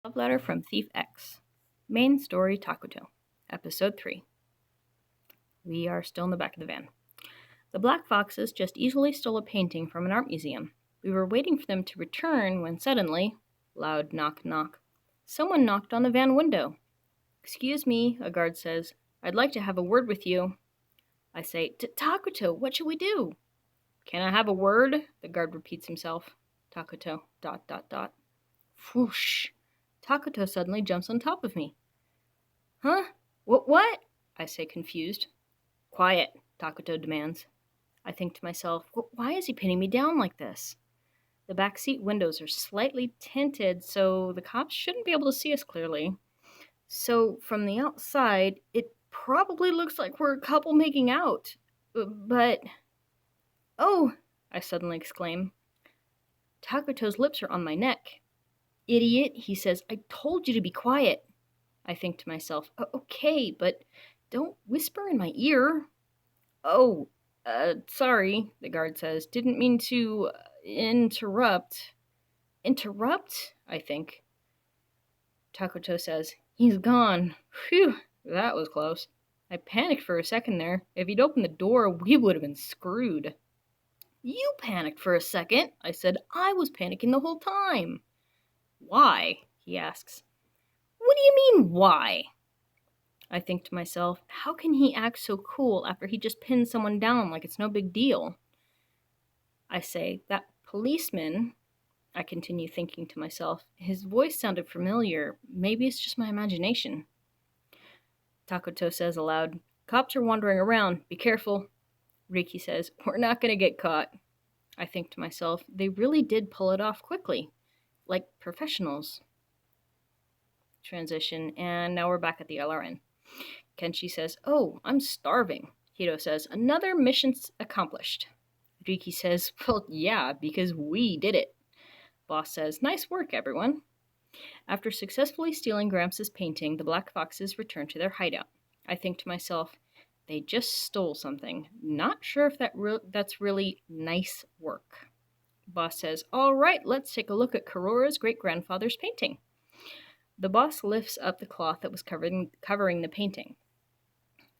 Love Letter from Thief X. Main story Takuto. Episode 3. We are still in the back of the van. The Black Foxes just easily stole a painting from an art museum. We were waiting for them to return when suddenly, loud knock knock, someone knocked on the van window. Excuse me, a guard says. I'd like to have a word with you. I say, Takuto, what should we do? Can I have a word? The guard repeats himself. Takuto, dot dot dot. Whoosh. Takuto suddenly jumps on top of me. Huh? What? I say, confused. Quiet, Takuto demands. I think to myself, why is he pinning me down like this? The back seat windows are slightly tinted, so the cops shouldn't be able to see us clearly. So from the outside, it probably looks like we're a couple making out. But... Oh! I suddenly exclaim. Takuto's lips are on my neck. Idiot, he says, I told you to be quiet. I think to myself, okay, but don't whisper in my ear. Oh, sorry, the guard says. Didn't mean to interrupt. Interrupt? I think. Takuto says, he's gone. Phew, that was close. I panicked for a second there. If he'd opened the door, we would have been screwed. You panicked for a second, I said. I was panicking the whole time. Why? He asks. What do you mean, why? I think to myself, how can he act so cool after he just pinned someone down like it's no big deal? I say, that policeman, I continue thinking to myself, his voice sounded familiar. Maybe it's just my imagination. Takuto says aloud, cops are wandering around. Be careful. Riki says, we're not going to get caught. I think to myself, they really did pull it off quickly, like professionals. Transition, and now we're back at the LRN. Kenshi says, oh, I'm starving. Hito says, another mission accomplished. Riki says, well, yeah, because we did it. Boss says, nice work, everyone. After successfully stealing Gramps' painting, the Black Foxes return to their hideout. I think to myself, they just stole something. Not sure if that's really nice work. Boss says, all right, let's take a look at Kurora's great-grandfather's painting. The boss lifts up the cloth that was covering the painting.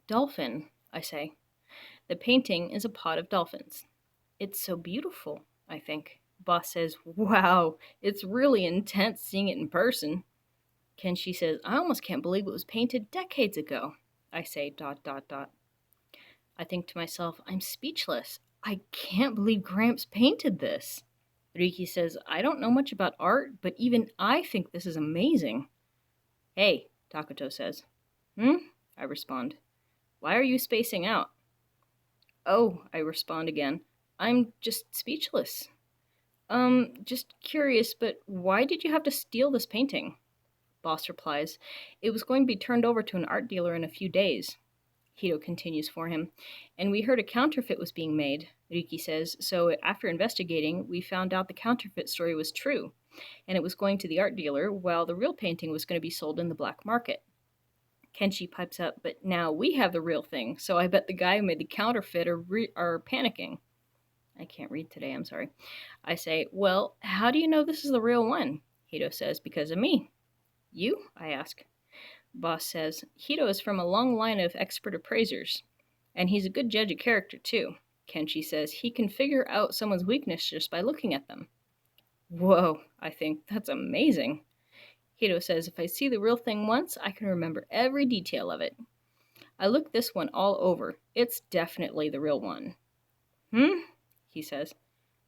Dolphin, I say. The painting is a pod of dolphins. It's so beautiful, I think. Boss says, wow, it's really intense seeing it in person. Kenshi says, I almost can't believe it was painted decades ago. I say, dot, dot, dot. I think to myself, I'm speechless. I can't believe Gramps painted this. Riki says, I don't know much about art, but even I think this is amazing. Hey, Takuto says. I respond. Why are you spacing out? Oh, I respond again. I'm just speechless. Just curious, but why did you have to steal this painting? Boss replies, it was going to be turned over to an art dealer in a few days. Hito continues for him, and we heard a counterfeit was being made, Riki says, so after investigating, we found out the counterfeit story was true, and it was going to the art dealer, while the real painting was going to be sold in the black market. Kenshi pipes up, but now we have the real thing, so I bet the guy who made the counterfeit are panicking. I can't read today, I'm sorry. I say, well, how do you know this is the real one? Hito says, because of me. You? I ask. Boss says, Hito is from a long line of expert appraisers, and he's a good judge of character, too. Kenshi says, he can figure out someone's weakness just by looking at them. Whoa, I think, that's amazing. Hito says, if I see the real thing once, I can remember every detail of it. I looked this one all over. It's definitely the real one. He says.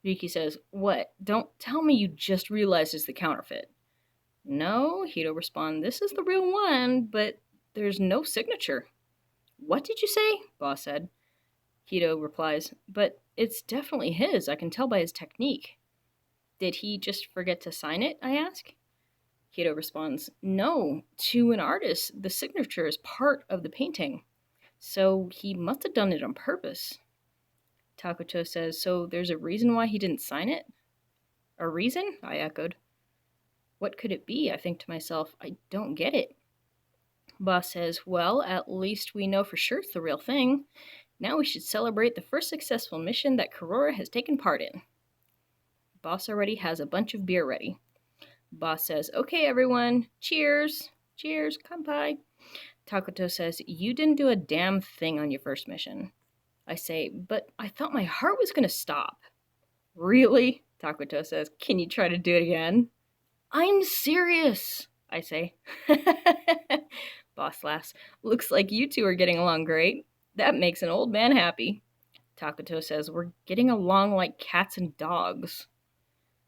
Riki says, what? Don't tell me you just realized it's the counterfeit. No, Hito responds, this is the real one, but there's no signature. What did you say? Boss said. Hito replies, but it's definitely his, I can tell by his technique. Did he just forget to sign it, I ask? Hito responds, no, to an artist, the signature is part of the painting. So he must have done it on purpose. Takuto says, so there's a reason why he didn't sign it? A reason? I echoed. What could it be? I think to myself, I don't get it. Boss says, well, at least we know for sure it's the real thing. Now we should celebrate the first successful mission that Kurora has taken part in. Boss already has a bunch of beer ready. Boss says, okay, everyone, cheers. Cheers, kanpai. Takuto says, you didn't do a damn thing on your first mission. I say, but I thought my heart was going to stop. Really? Takuto says, can you try to do it again? I'm serious, I say. Boss laughs. Looks like you two are getting along great. That makes an old man happy. Takuto says, we're getting along like cats and dogs.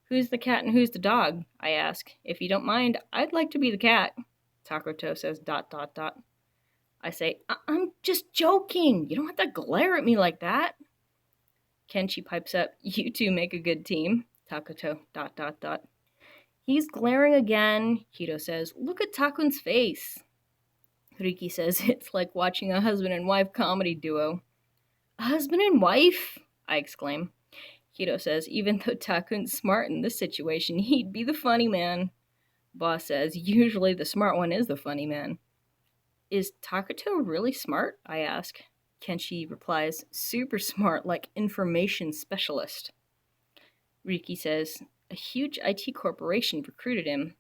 Who's the cat and who's the dog? I ask. If you don't mind, I'd like to be the cat. Takuto says, ... I say, I'm just joking. You don't have to glare at me like that. Kenshi pipes up, you two make a good team. Takuto, ... He's glaring again. Hito says, look at Takun's face. Riki says, it's like watching a husband and wife comedy duo. A husband and wife? I exclaim. Hito says, even though Takun's smart in this situation, he'd be the funny man. Boss says, usually the smart one is the funny man. Is Takuto really smart? I ask. Kenshi replies, super smart, like information specialist. Riki says, a huge IT corporation recruited him.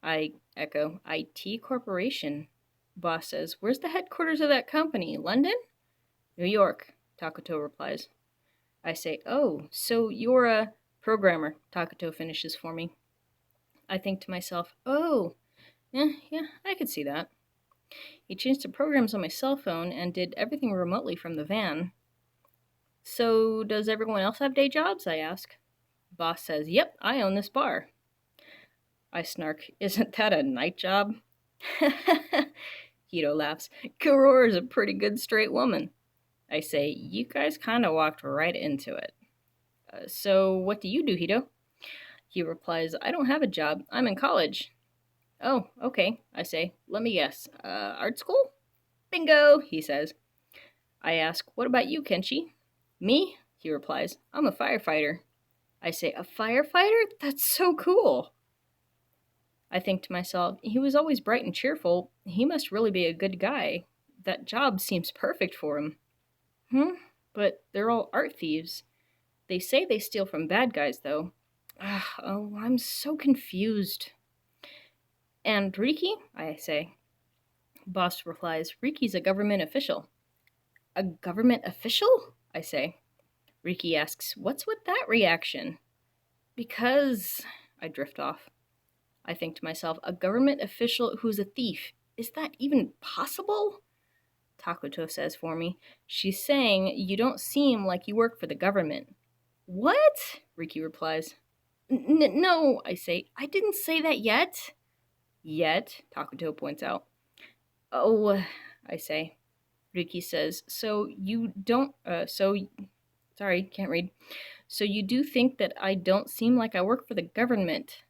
I echo, IT corporation? Boss says, where's the headquarters of that company? London? New York, Takuto replies. I say, oh, so you're a programmer, Takuto finishes for me. I think to myself, oh, yeah, I could see that. He changed the programs on my cell phone and did everything remotely from the van. So, does everyone else have day jobs? I ask. Boss says, yep, I own this bar. I snark, isn't that a night job? Hito laughs. Kurora's a pretty good straight woman. I say, you guys kind of walked right into it. So, what do you do, Hito? He replies, I don't have a job. I'm in college. Oh, okay, I say. Let me guess. Art school? Bingo, he says. I ask, what about you, Kenshi? Me? He replies, I'm a firefighter. I say, a firefighter? That's so cool. I think to myself, he was always bright and cheerful. He must really be a good guy. That job seems perfect for him. But they're all art thieves. They say they steal from bad guys, though. Oh, I'm so confused. And Riki? I say. Boss replies, Riki's a government official. A government official? I say. Riki asks, what's with that reaction? Because... I drift off. I think to myself, a government official who's a thief. Is that even possible? Takuto says for me, she's saying you don't seem like you work for the government. What? Riki replies. No, I say. I didn't say that yet. Yet, Takuto points out. Oh, I say. Riki says, so you don't, sorry, can't read. So you do think that I don't seem like I work for the government?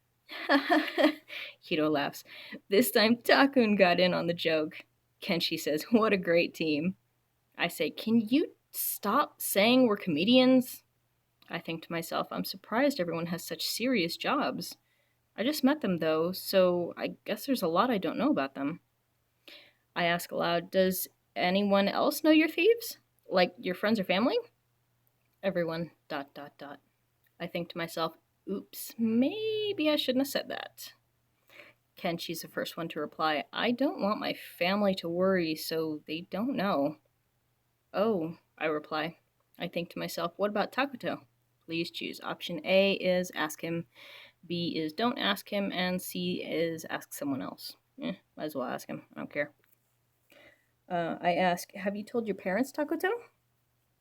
Hito laughs. This time Takun got in on the joke. Kenshi says, what a great team. I say, can you stop saying we're comedians? I think to myself, I'm surprised everyone has such serious jobs. I just met them though, so I guess there's a lot I don't know about them. I ask aloud, does anyone else know your thieves? Like your friends or family? Everyone, ... I think to myself, oops, maybe I shouldn't have said that. Kenshi's the first one to reply, I don't want my family to worry, so they don't know. Oh, I reply. I think to myself, what about Takuto? Please choose. Option A is ask him, B is don't ask him, and C is ask someone else. Might as well ask him. I don't care. I ask, have you told your parents, Takuto?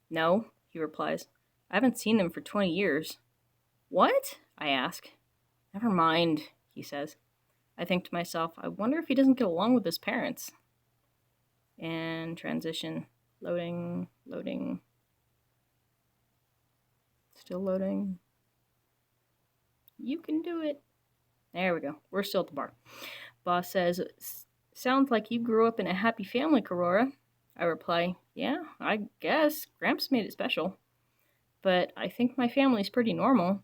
No, he replies. I haven't seen them for 20 years. What? I ask. Never mind, he says. I think to myself, I wonder if he doesn't get along with his parents. And transition. Loading. Still loading. You can do it. There we go. We're still at the bar. Boss says, sounds like you grew up in a happy family, Kurora. I reply, yeah, I guess. Gramps made it special. But I think my family's pretty normal.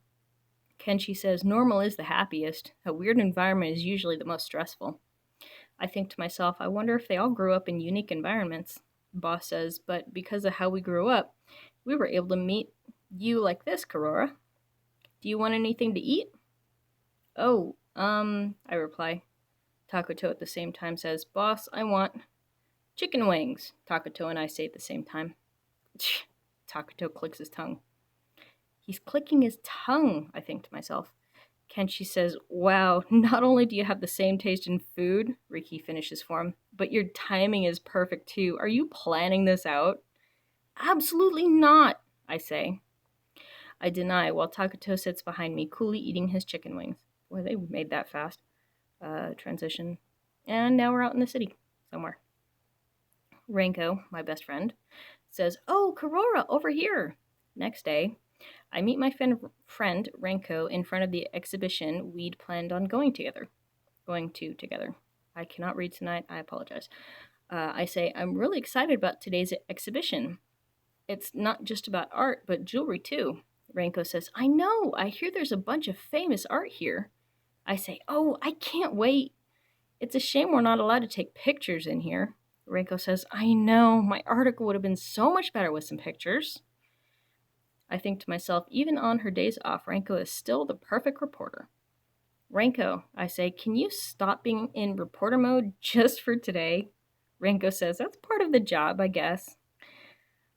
Kenshi says, normal is the happiest. A weird environment is usually the most stressful. I think to myself, I wonder if they all grew up in unique environments. Boss says, but because of how we grew up, we were able to meet you like this, Kurora. Do you want anything to eat? Oh, I reply. Takuto at the same time says, Boss, I want chicken wings. Takuto and I say at the same time. Takuto clicks his tongue. He's clicking his tongue, I think to myself. Kenshi says, Wow, not only do you have the same taste in food, Riki finishes for him, but your timing is perfect too. Are you planning this out? Absolutely not, I say. I deny while Takuto sits behind me, coolly eating his chicken wings. Boy, they made that fast. Transition. And now we're out in the city somewhere. Renko, my best friend, says, Oh, Karora, over here. Next day, I meet my friend Renko in front of the exhibition we'd planned on going to together. I cannot read tonight. I apologize. I say, I'm really excited about today's exhibition. It's not just about art, but jewelry too. Renko says, I know. I hear there's a bunch of famous art here. I say, Oh, I can't wait. It's a shame we're not allowed to take pictures in here. Renko says, I know. My article would have been so much better with some pictures. I think to myself, even on her days off, Renko is still the perfect reporter. Renko, I say, can you stop being in reporter mode just for today? Renko says, that's part of the job, I guess.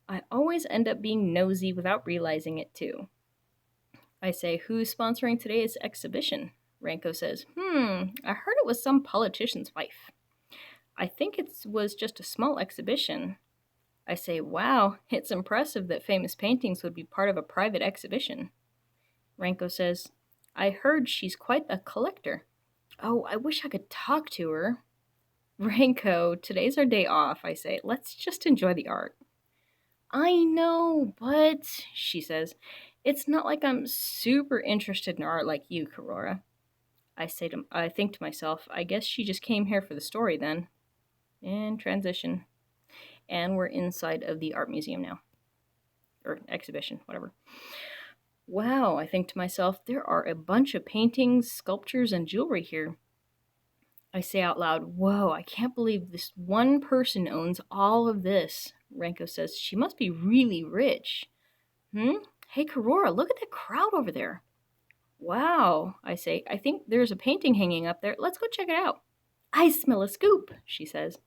I always end up being nosy without realizing it too. I say, who's sponsoring today's exhibition? Renko says, I heard it was some politician's wife. I think it was just a small exhibition. I say, wow, it's impressive that famous paintings would be part of a private exhibition. Renko says, I heard she's quite a collector. Oh, I wish I could talk to her. Renko, today's our day off, I say. Let's just enjoy the art. I know, but, she says, it's not like I'm super interested in art like you, Karora. I think to myself, I guess she just came here for the story then. And transition. And we're inside of the art museum now. Or exhibition, whatever. Wow, I think to myself, there are a bunch of paintings, sculptures, and jewelry here. I say out loud, Whoa, I can't believe this one person owns all of this. Renko says, She must be really rich. Hey, Karora, look at that crowd over there. Wow, I say, I think there's a painting hanging up there. Let's go check it out. I smell a scoop, she says.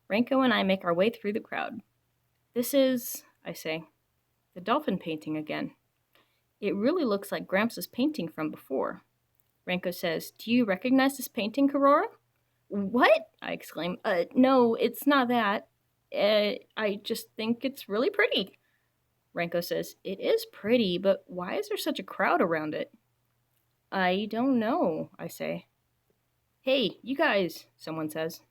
Renko and I make our way through the crowd. This is, I say, the dolphin painting again. It really looks like Gramps' painting from before. Renko says, Do you recognize this painting, Karora? What? I exclaim. No, it's not that. I just think it's really pretty. Renko says, It is pretty, but why is there such a crowd around it? I don't know, I say. Hey, you guys, someone says.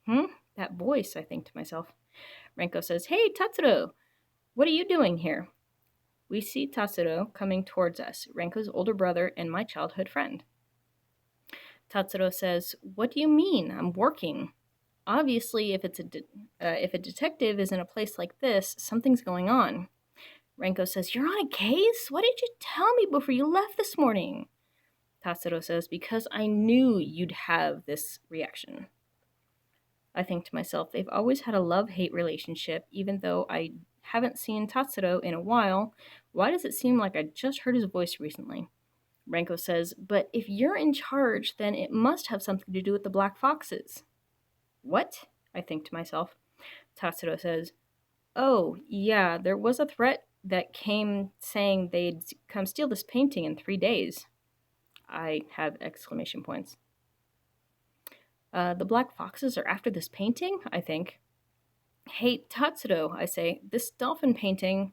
That voice, I think to myself. Renko says, Hey, Tatsuro, what are you doing here? We see Tatsuro coming towards us, Renko's older brother and my childhood friend. Tatsuro says, What do you mean? I'm working. Obviously, if a detective is in a place like this, something's going on. Renko says, You're on a case? Why didn't you tell me before you left this morning? Tatsuro says, Because I knew you'd have this reaction. I think to myself, they've always had a love-hate relationship, even though I haven't seen Tatsuro in a while. Why does it seem like I just heard his voice recently? Renko says, But if you're in charge, then it must have something to do with the Black Foxes. What? I think to myself. Tatsuro says, Oh, yeah, there was a threat that came saying they'd come steal this painting in 3 days. I have exclamation points. The Black Foxes are after this painting, I think. Hey, Tatsuro, I say, this dolphin painting,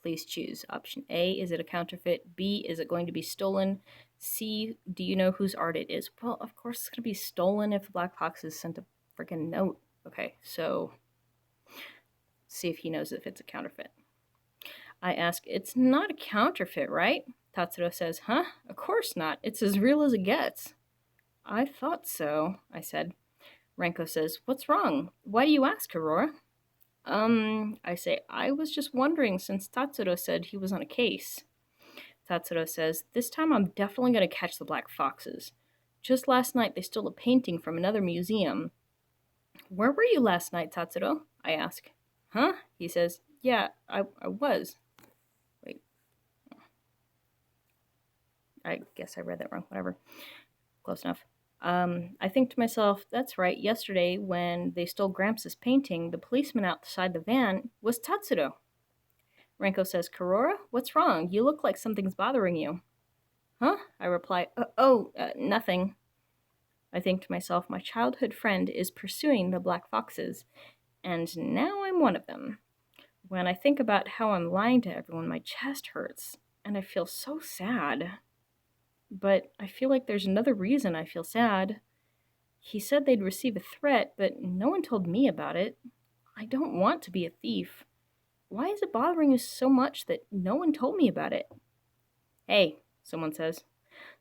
please choose. Option A, is it a counterfeit? B, is it going to be stolen? C, do you know whose art it is? Well, of course it's going to be stolen if the Black Foxes sent a freaking note. Okay, so see if he knows if it's a counterfeit. I ask, it's not a counterfeit, right? Tatsuro says, Huh? Of course not. It's as real as it gets. I thought so, I said. Renko says, What's wrong? Why do you ask, Aurora? I say, I was just wondering since Tatsuro said he was on a case. Tatsuro says, This time I'm definitely going to catch the Black Foxes. Just last night they stole a painting from another museum. Where were you last night, Tatsuro? I ask. Huh? He says, Yeah, I was. Wait. I guess I read that wrong. Whatever. Close enough. I think to myself, that's right, yesterday when they stole Gramps' painting, the policeman outside the van was Tatsuto. Renko says, Karora, what's wrong? You look like something's bothering you. Huh? I reply, nothing. I think to myself, my childhood friend is pursuing the black foxes, and now I'm one of them. When I think about how I'm lying to everyone, my chest hurts, and I feel so sad. But I feel like there's another reason I feel sad. He said they'd receive a threat, but no one told me about it. I don't want to be a thief. Why is it bothering you so much that no one told me about it? Hey, someone says.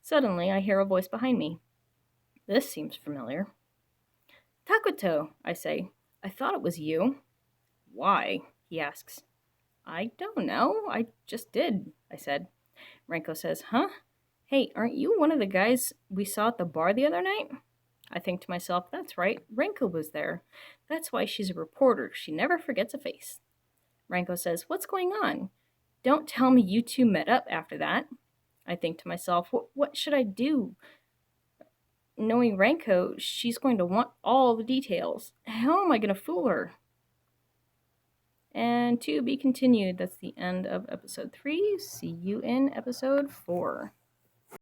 Suddenly, I hear a voice behind me. This seems familiar. Takuto, I say. I thought it was you. Why? He asks. I don't know. I just did, I said. Renko says, Huh? Hey, aren't you one of the guys we saw at the bar the other night? I think to myself, that's right, Renko was there. That's why she's a reporter. She never forgets a face. Renko says, What's going on? Don't tell me you two met up after that. I think to myself, what should I do? Knowing Renko, she's going to want all the details. How am I going to fool her? And to be continued. That's the end of episode 3. See you in episode 4.